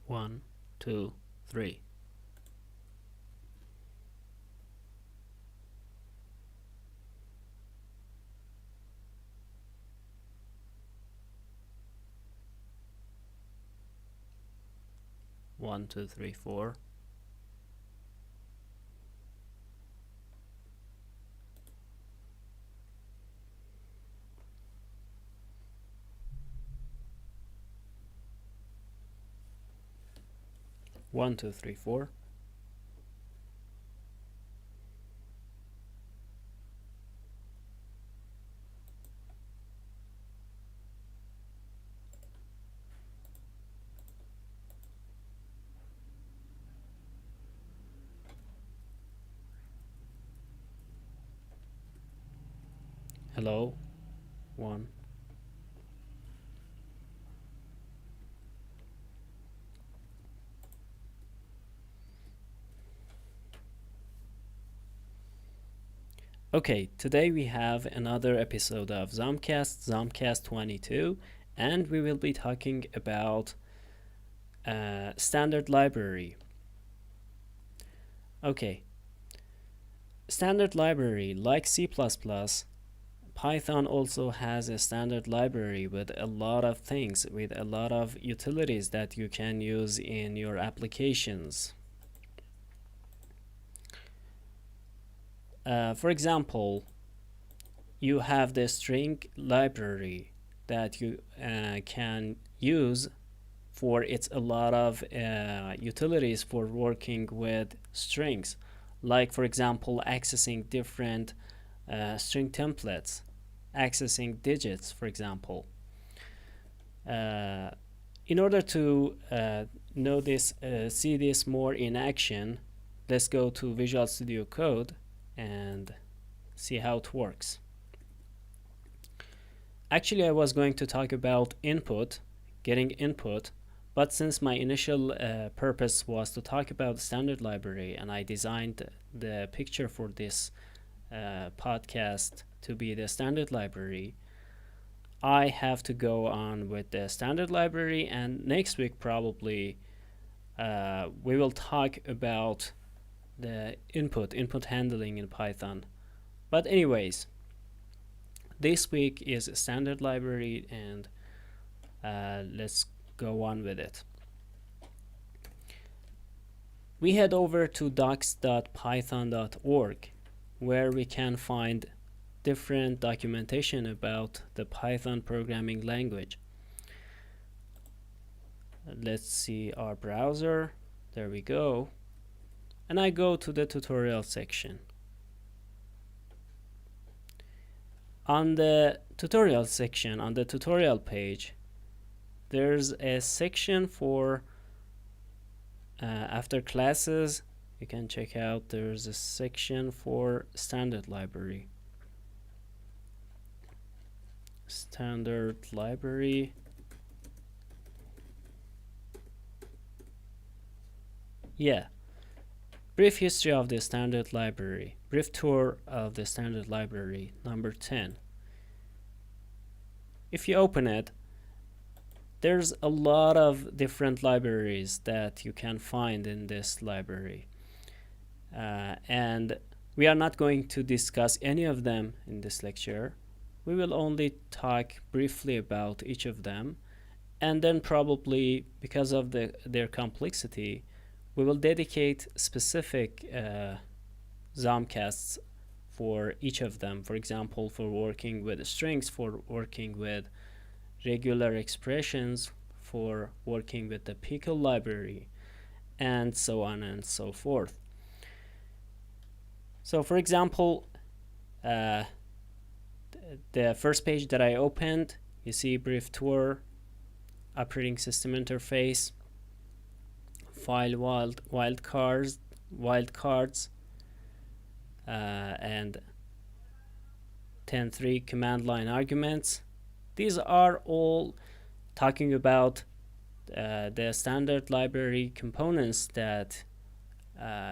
1, 2, 3. One, two, three, four. One, two, three, four. Hello. 1. Okay, today we have another episode of ZomCast, ZomCast 22, and we will be talking about standard library. Okay, standard library, like C++, Python also has a standard library with a lot of things, with a lot of utilities that you can use in your applications. For example, you have the string library that you can use for its a lot of utilities for working with strings, like for example accessing different string templates, accessing digits, for example. In order to know this, see this more in action, let's go to Visual Studio Code and see how it works. Actually, I was going to talk about input, getting input, but since my initial purpose was to talk about the standard library, and I designed the picture for this podcast to be the standard library, I have to go on with the standard library, and next week probably we will talk about the input handling in Python. But anyways, this week is a standard library, and let's go on with it. We head over to docs.python.org, where we can find different documentation about the Python programming language. Let's see our browser. There we go. And I go to the tutorial section. On the tutorial section, on the tutorial page, there's a section for after classes. You can check out, there's a section for standard library. Standard library. Yeah. Brief history of the standard library. Brief tour of the standard library, number 10. If you open it, there's a lot of different libraries that you can find in this library. And we are not going to discuss any of them in this lecture. We will only talk briefly about each of them. And then probably, because of their complexity, we will dedicate specific ZomCasts for each of them. For example, for working with strings, for working with regular expressions, for working with the pickle library, and so on and so forth. So for example, the first page that I opened, you see brief tour, operating system interface, file wildcards, and 10.3 command line arguments. These are all talking about the standard library components that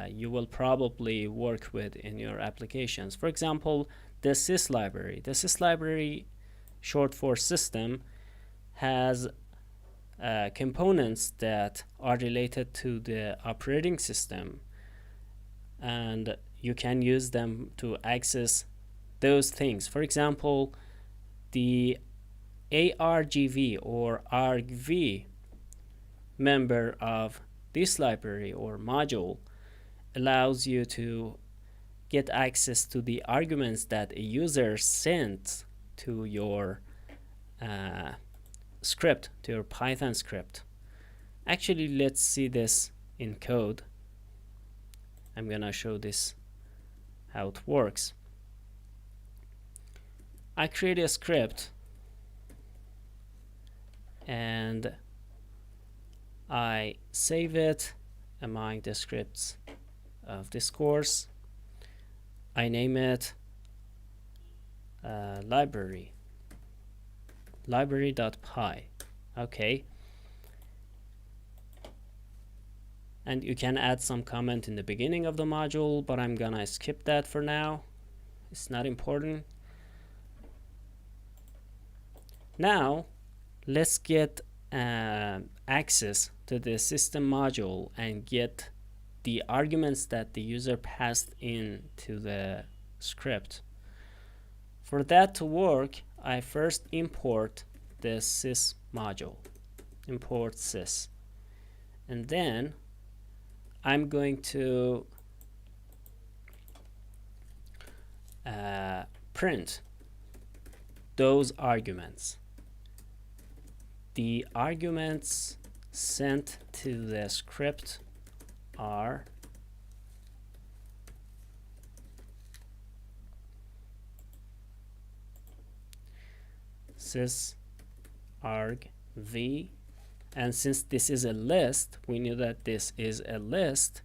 you will probably work with in your applications. For example, the sys library. The sys library, short for system, has components that are related to the operating system, and you can use them to access those things. For example, the argv or argv member of this library or module allows you to get access to the arguments that a user sent to your script, to your Python script. Actually, let's see this in code. I'm gonna show this how it works. I create a script and I save it among the scripts of this course. I name it library.py. Okay. And you can add some comment in the beginning of the module, but I'm gonna skip that for now. It's not important. Now, let's get access to the system module and get the arguments that the user passed in to the script. For that to work, I first import the sys module, import sys, and then I'm going to print those arguments. The arguments sent to the script are sys arg v, and since this is a list, we know that this is a list,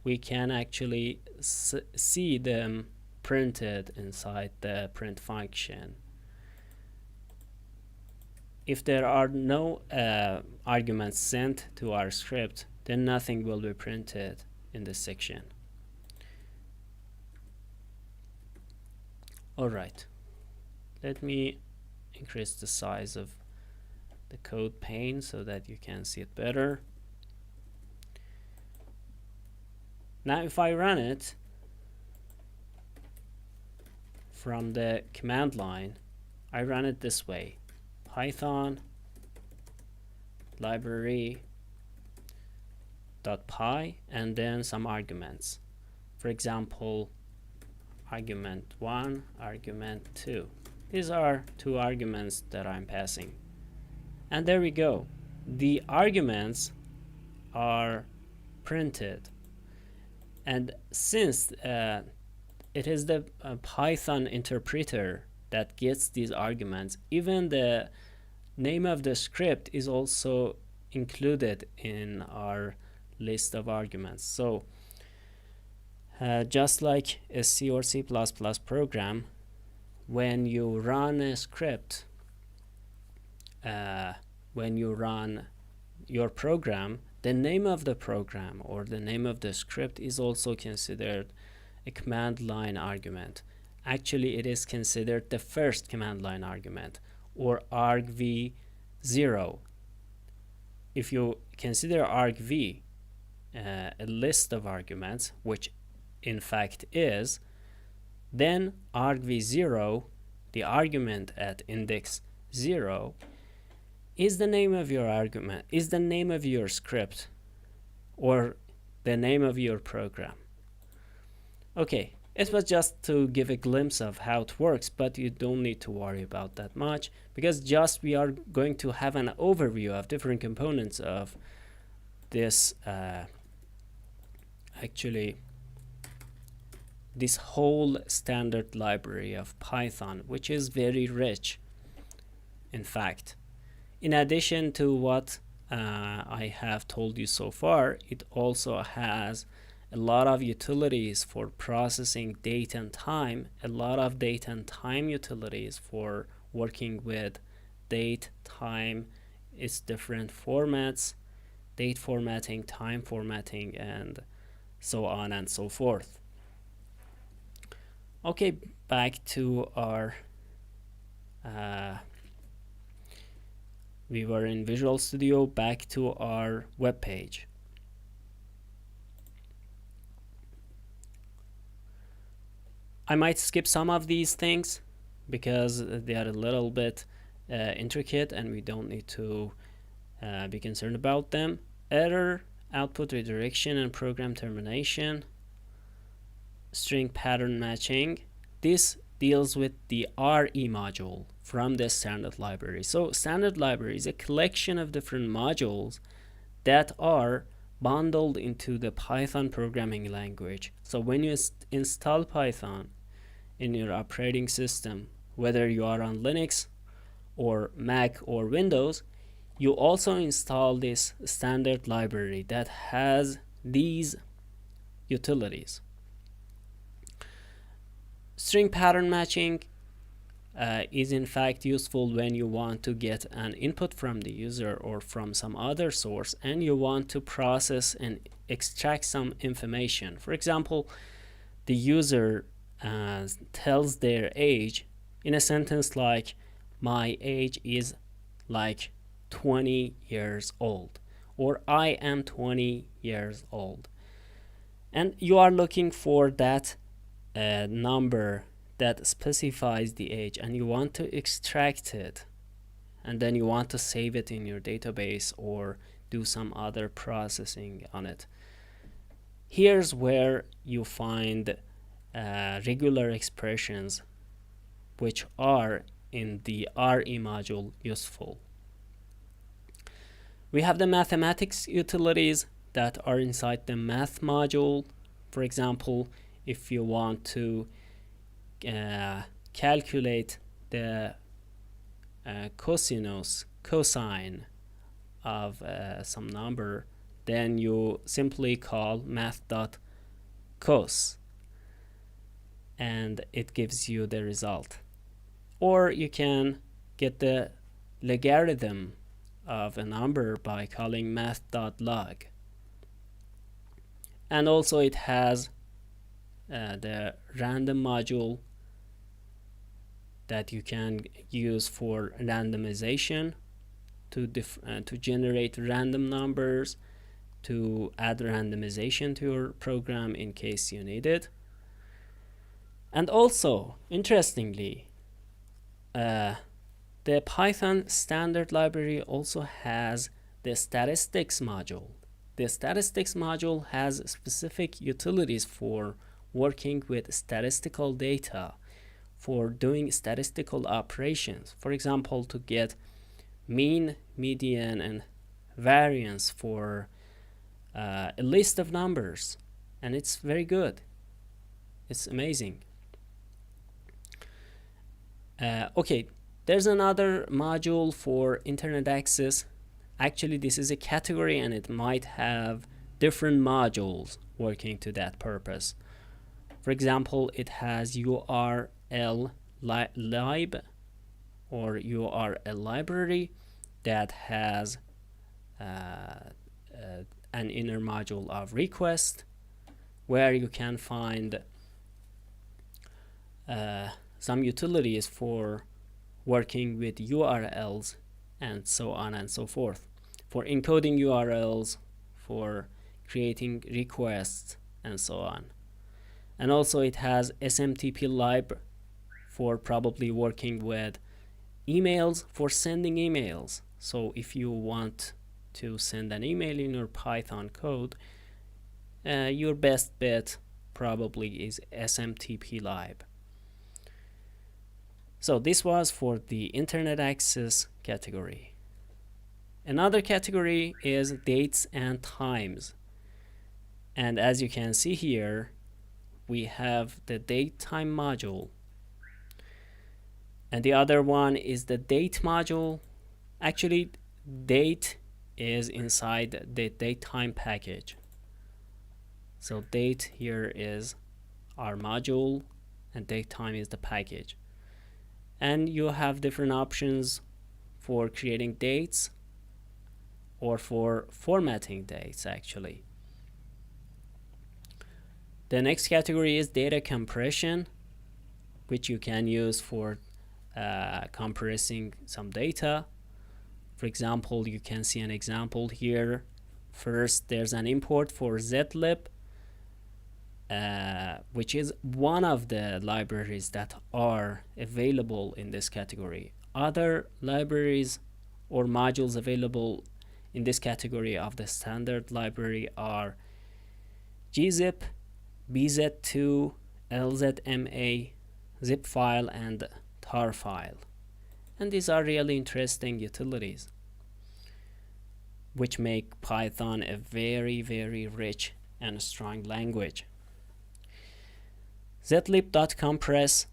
we can actually see them printed inside the print function. If there are no arguments sent to our script, then nothing will be printed in this section. Alright, let me increase the size of the code pane so that you can see it better. Now if I run it from the command line, I run it this way: Python library.py and then some arguments. For example, argument 1, argument 2. These are two arguments that I'm passing. And there we go. The arguments are printed. And since it is the Python interpreter that gets these arguments, even the name of the script is also included in our list of arguments. So just like a C or C++ program, when you run a script, when you run your program, the name of the program or the name of the script is also considered a command line argument. Actually, it is considered the first command line argument, or argv0. If you consider argv a list of arguments, which in fact is, then argv0, the argument at index 0, is the name of your argument, is the name of your script, or the name of your program. Okay, it was just to give a glimpse of how it works, but you don't need to worry about that much, because just we are going to have an overview of different components of this actually this whole standard library of Python, which is very rich, in fact. In addition to what I have told you so far, it also has a lot of utilities for processing date and time, a lot of date and time utilities for working with date, time, its different formats, date formatting, time formatting, and so on and so forth. Okay, back to our we were in Visual Studio, back to our web page. I might skip some of these things because they are a little bit intricate and we don't need to be concerned about them. Error, output redirection, and program termination. String pattern matching. This deals with the RE module from the standard library. So standard library is a collection of different modules that are bundled into the Python programming language. So when you install Python in your operating system, whether you are on Linux or Mac or Windows, you also install this standard library that has these utilities. String pattern matching is in fact useful when you want to get an input from the user or from some other source and you want to process and extract some information. For example, the user tells their age in a sentence like, my age is like 20 years old, or I am 20 years old. And you are looking for that number that specifies the age and you want to extract it, and then you want to save it in your database or do some other processing on it. Here's where you find regular expressions which are in the RE module useful. We have the mathematics utilities that are inside the math module. For example, if you want to calculate the cosine of some number, then you simply call math.cos and it gives you the result. Or you can get the logarithm of a number by calling math.log. And also it has the random module that you can use for randomization to generate random numbers, to add randomization to your program in case you need it. And also, interestingly, the Python standard library also has the statistics module. The statistics module has specific utilities for working with statistical data, for doing statistical operations. For example, to get mean, median, and variance for a list of numbers. And it's very good. It's amazing. Okay, there's another module for internet access. Actually, this is a category and it might have different modules working to that purpose. For example, it has URL lib or URL library that has an inner module of request where you can find some utilities for working with URLs and so on and so forth, for encoding URLs, for creating requests, and so on. And also it has SMTP lib for probably working with emails, for sending emails. So if you want to send an email in your Python code, your best bet probably is SMTP lib. So this was for the internet access category. Another category is dates and times. And as you can see here, we have the date time module. And the other one is the date module. Actually, date is inside the date time package. So date here is our module and date time is the package. And you have different options for creating dates or for formatting dates actually. The next category is data compression, which you can use for compressing some data. For example, you can see an example here. First, there's an import for zlib, which is one of the libraries that are available in this category. Other libraries or modules available in this category of the standard library are gzip, bz2, lzma, zip file, and tar file. And these are really interesting utilities which make Python a very, very rich and strong language. zlib.compress,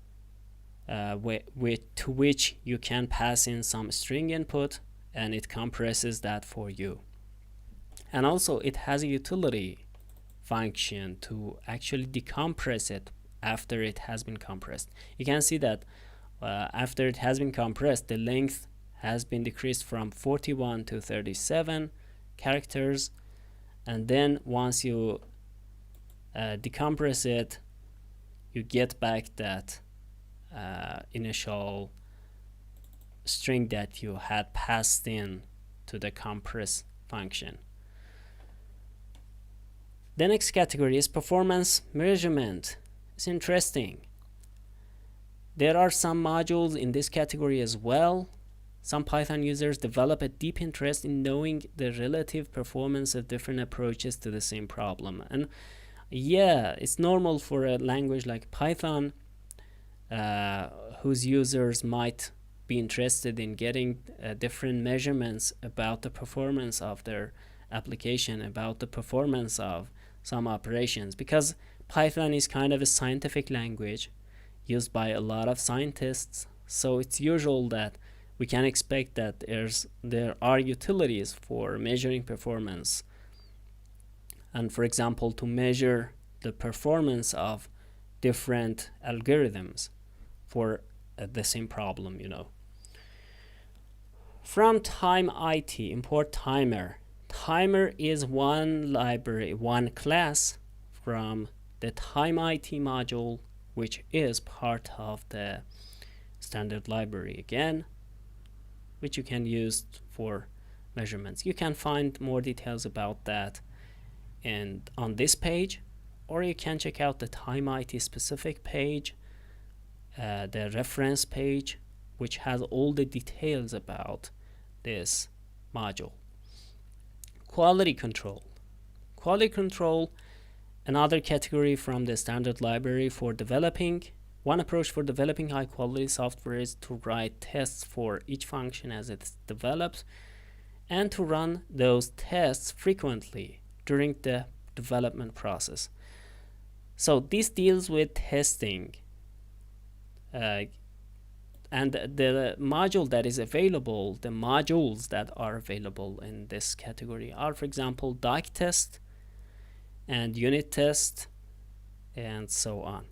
to which you can pass in some string input, and it compresses that for you. And also it has a utility function to actually decompress it after it has been compressed. You can see that after it has been compressed, the length has been decreased from 41 to 37 characters, and then once you decompress it, you get back that initial string that you had passed in to the compress function. The next category is performance measurement. It's interesting. There are some modules in this category as well. Some Python users develop a deep interest in knowing the relative performance of different approaches to the same problem. And yeah, it's normal for a language like Python, whose users might be interested in getting different measurements about the performance of their application, about the performance of some operations, because Python is kind of a scientific language used by a lot of scientists. So it's usual that we can expect that there are utilities for measuring performance, and for example, to measure the performance of different algorithms for the same problem, From TimeIT, import timer. Timer is one library, one class from the TimeIT module, which is part of the standard library again, which you can use for measurements. You can find more details about that on this page, or you can check out the TimeIT specific page, the reference page, which has all the details about this module. Quality control. Quality control, another category from the standard library for developing. One approach for developing high quality software is to write tests for each function as it's developed, and to run those tests frequently during the development process. So this deals with testing, and the module that is available, the modules that are available in this category are, for example, doc test and unit test, and so on.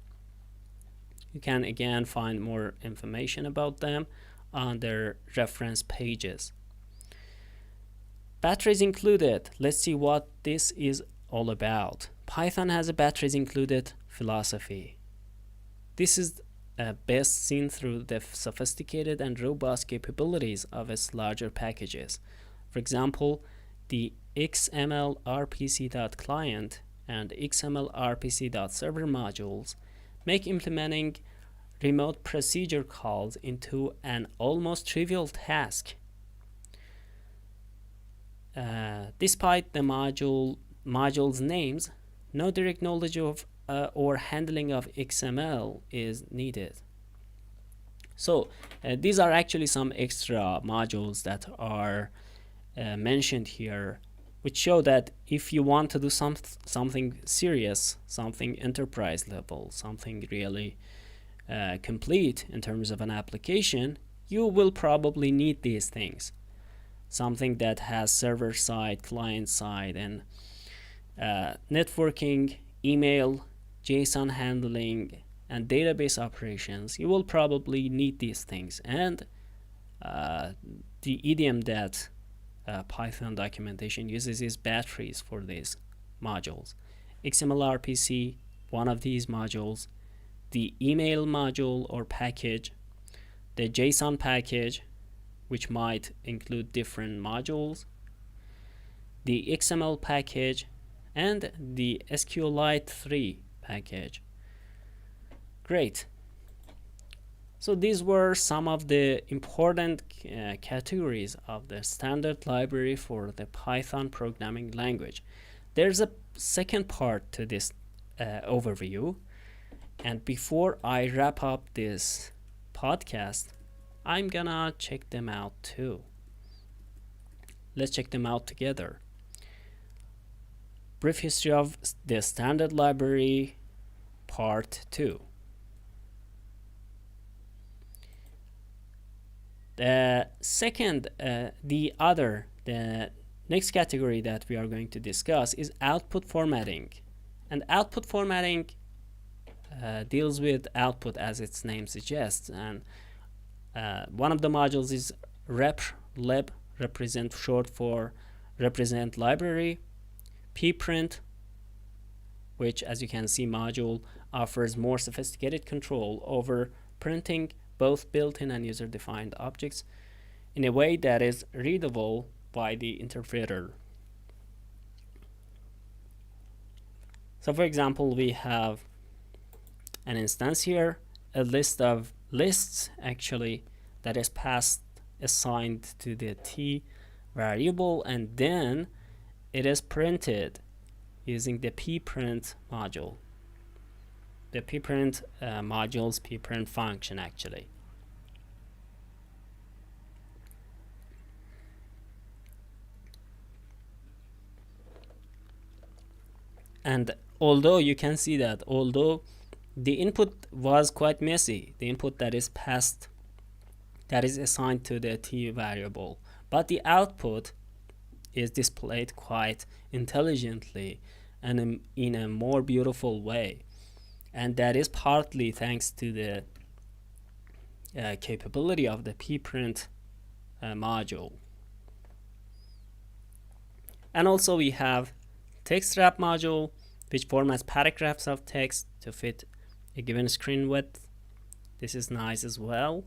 You can again find more information about them on their reference pages. Batteries included. Let's see what this is all about. Python has a batteries included philosophy. This is best seen through the sophisticated and robust capabilities of its larger packages. For example, the xml_rpc.client and xml_rpc.server modules make implementing remote procedure calls into an almost trivial task. Despite the module's names, no direct knowledge of or handling of XML is needed. So these are actually some extra modules that are mentioned here, which show that if you want to do something serious, something enterprise level, something really complete in terms of an application, you will probably need these things. Something that has server side, client side, and networking, email, JSON handling, and database operations. You will probably need these things. And the idiom that Python documentation uses is batteries for these modules. XML_RPC, one of these modules, the email module or package, the JSON package, which might include different modules, the XML package, and the SQLite 3 package. Great. So these were some of the important categories of the standard library for the Python programming language. There's a second part to this overview, and before I wrap up this podcast, I'm gonna check them out too. Let's check them out together. Brief history of the standard library, part 2. The next category that we are going to discuss is output formatting. And output formatting deals with output as its name suggests. And one of the modules is replib, represent short for represent library, pprint, which as you can see module offers more sophisticated control over printing both built-in and user-defined objects in a way that is readable by the interpreter. So for example, we have an instance here, a list of lists actually that is passed assigned to the t variable, and then it is printed using the pprint module. The pprint module's pprint function actually. And although you can see that although the input was quite messy, the input that is passed, that is assigned to the t variable, but the output is displayed quite intelligently and in a more beautiful way. And that is partly thanks to the capability of the pprint module. And also we have text wrap module, which formats paragraphs of text to fit a given screen width. This is nice as well.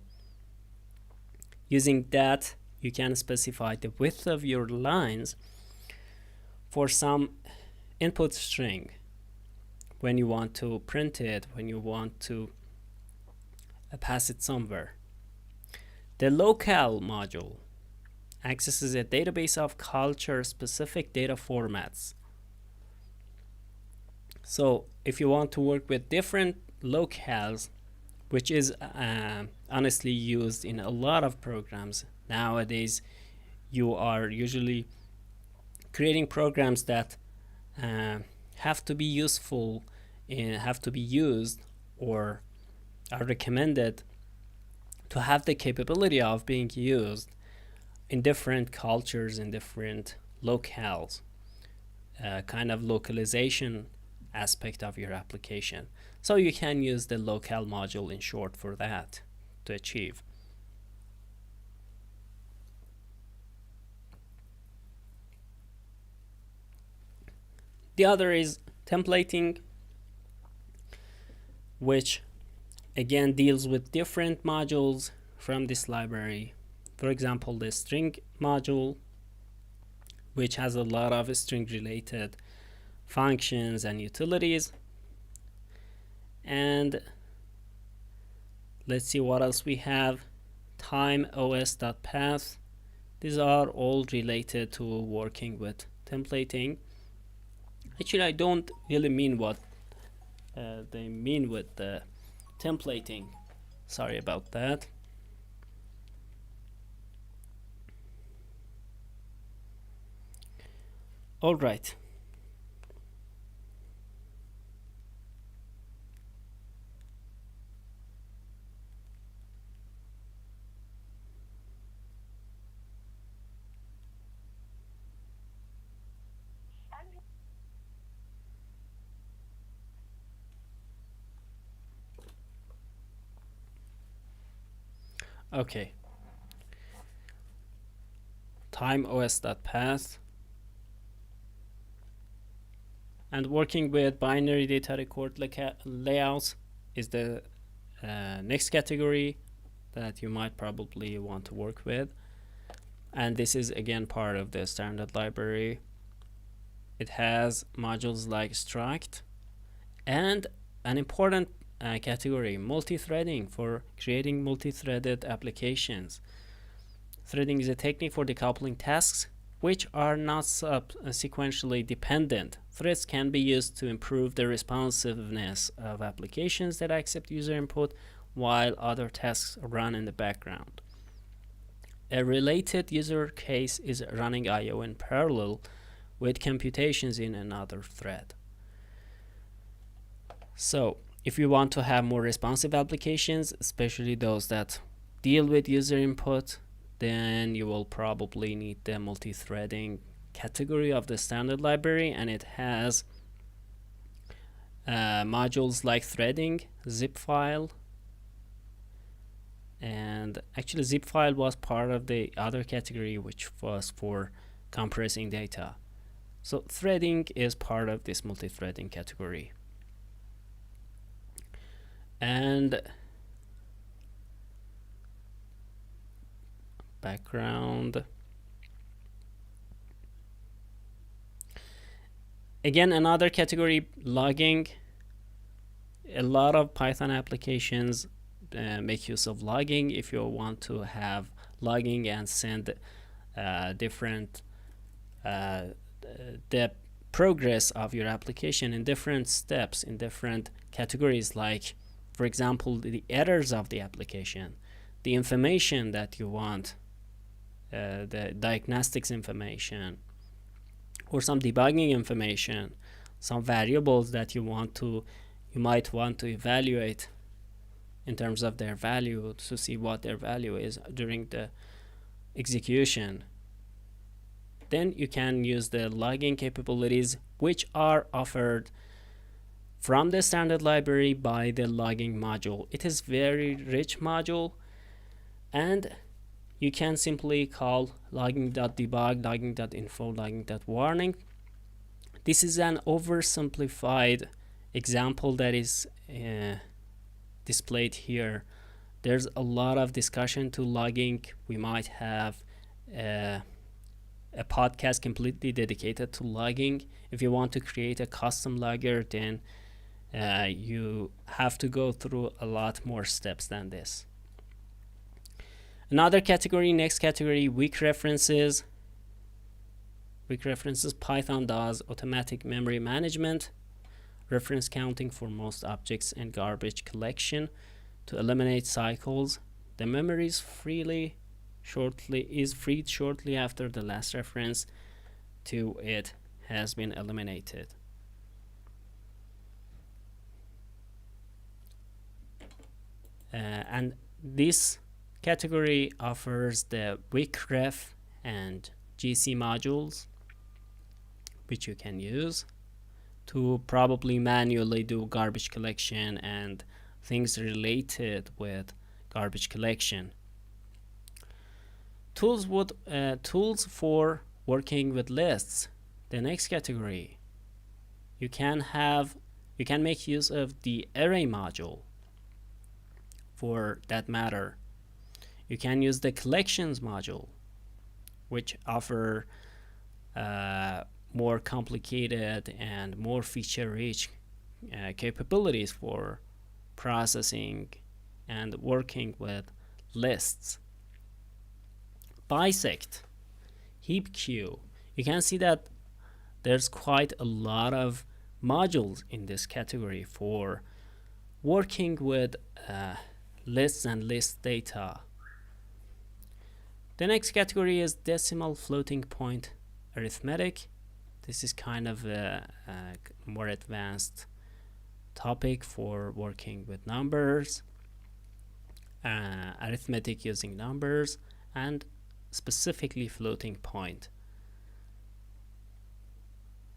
Using that, you can specify the width of your lines for some input string when you want to print it, when you want to pass it somewhere. The locale module accesses a database of culture-specific data formats. So if you want to work with different locales, which is honestly used in a lot of programs nowadays, you are usually creating programs that have to be useful and have to be used or are recommended to have the capability of being used in different cultures, in different locales, kind of localization aspect of your application. So you can use the locale module in short for that to achieve. The other is templating, which again deals with different modules from this library. For example, the string module, which has a lot of string related functions and utilities. And let's see what else we have. timeos.path. These are all related to working with templating. Actually, I don't really mean what they mean with the templating. Sorry about that. All right. Okay. timeos.path. And working with binary data record layouts is the next category that you might probably want to work with. and this is again part of the standard library. It has modules like struct and an important category, multi-threading, for creating multi-threaded applications. Threading is a technique for decoupling tasks which are not sequentially dependent. Threads can be used to improve the responsiveness of applications that accept user input while other tasks run in the background. A related user case is running I/O in parallel with computations in another thread. So, if you want to have more responsive applications, especially those that deal with user input, then you will probably need the multi-threading category of the standard library, and it has modules like threading, zip file, and actually zip file was part of the other category, which was for compressing data. So threading is part of this multi-threading category. And background. Again, another category, logging. A lot of Python applications make use of logging. If you want to have logging and send different the progress of your application in different steps, in different categories, like for example the errors of the application, the information that you want, the diagnostics information, or some debugging information, some variables that you might want to evaluate in terms of their value, to see what their value is during the execution. Then you can use the logging capabilities, which are offered from the standard library by the logging module. It is very rich module, and you can simply call logging.debug, logging.info, logging.warning. This is an oversimplified example that is displayed here. There's a lot of discussion to logging. We might have a podcast completely dedicated to logging. If you want to create a custom logger, then you have to go through a lot more steps than this. Another category, next category, weak references. Weak references, Python does automatic memory management, reference counting for most objects, and garbage collection to eliminate cycles. The memory is freed shortly after the last reference to it has been eliminated. And this category offers the weakref and GC modules, which you can use to probably manually do garbage collection and things related with garbage collection. Tools for working with lists. The next category, you can make use of the array module. For that matter, you can use the collections module, which offer more complicated and more feature-rich capabilities for processing and working with lists. Bisect, heap queue. You can see that there's quite a lot of modules in this category for working with lists and list data. The next category is decimal floating point arithmetic. This is kind of a more advanced topic for working with numbers, arithmetic using numbers, and specifically floating point.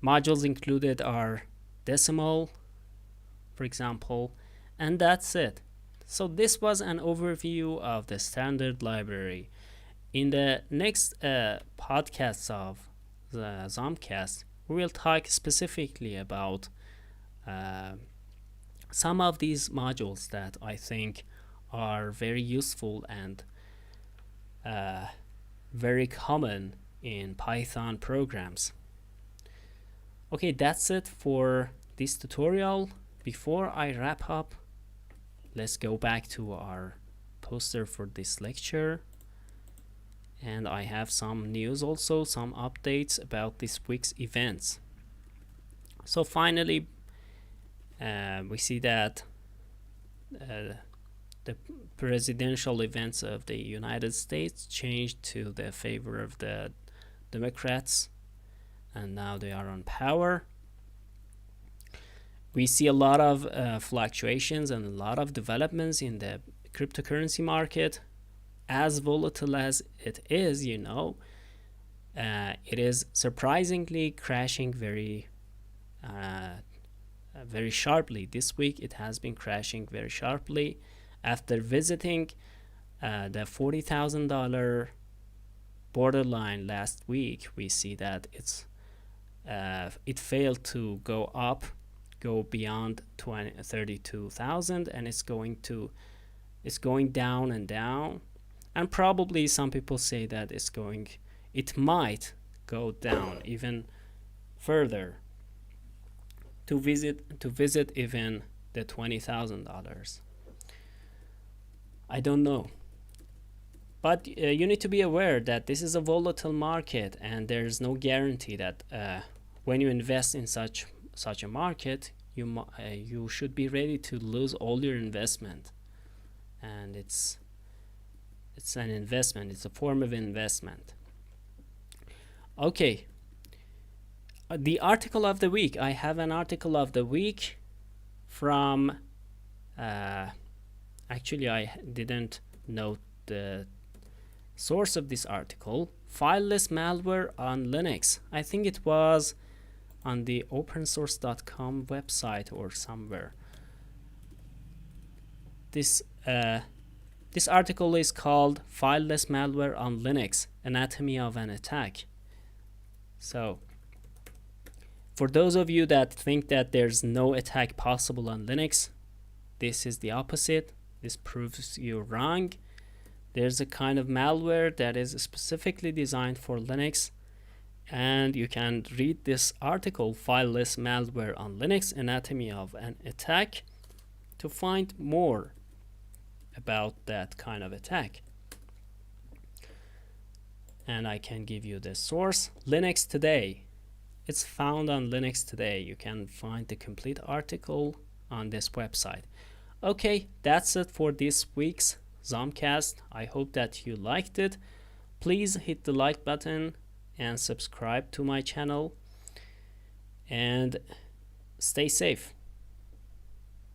Modules included are decimal, for example, and that's it. So this was an overview of the standard library. In the next podcasts of the ZomCast, we will talk specifically about some of these modules that I think are very useful and very common in Python programs. Okay, that's it for this tutorial. Before I wrap up, let's go back to our poster for this lecture. And I have some news also, some updates about this week's events. So finally, we see that the presidential events of the United States changed to the favor of the Democrats, and now they are on power. We see a lot of fluctuations and a lot of developments in the cryptocurrency market. As volatile as it is, it is surprisingly crashing very sharply. This week it has been crashing very sharply. After visiting the $40,000 borderline last week, we see that it failed to go beyond 32,000, and it's going down and down. And probably some people say that it might go down even further to visit even the $20,000. I don't know, but you need to be aware that this is a volatile market, and there's no guarantee that when you invest in such a market, you should be ready to lose all your investment. And it's an investment. It's a form of investment. Okay. The article of the week. I have an article of the week from actually I didn't note the source of this article. Fileless malware on Linux. I think it was on the opensource.com website or somewhere. This article is called Fileless Malware on Linux, Anatomy of an Attack. So, for those of you that think that there's no attack possible on Linux, this is the opposite. This proves you wrong. There's a kind of malware that is specifically designed for Linux, and you can read this article, Fileless Malware on Linux, Anatomy of an Attack, to find more about that kind of attack. And I can give you the source, Linux Today. It's found on Linux Today. You can find the complete article on this website. Okay, that's it for this week's ZomCast. I hope that you liked it. Please hit the like button and subscribe to my channel, and stay safe.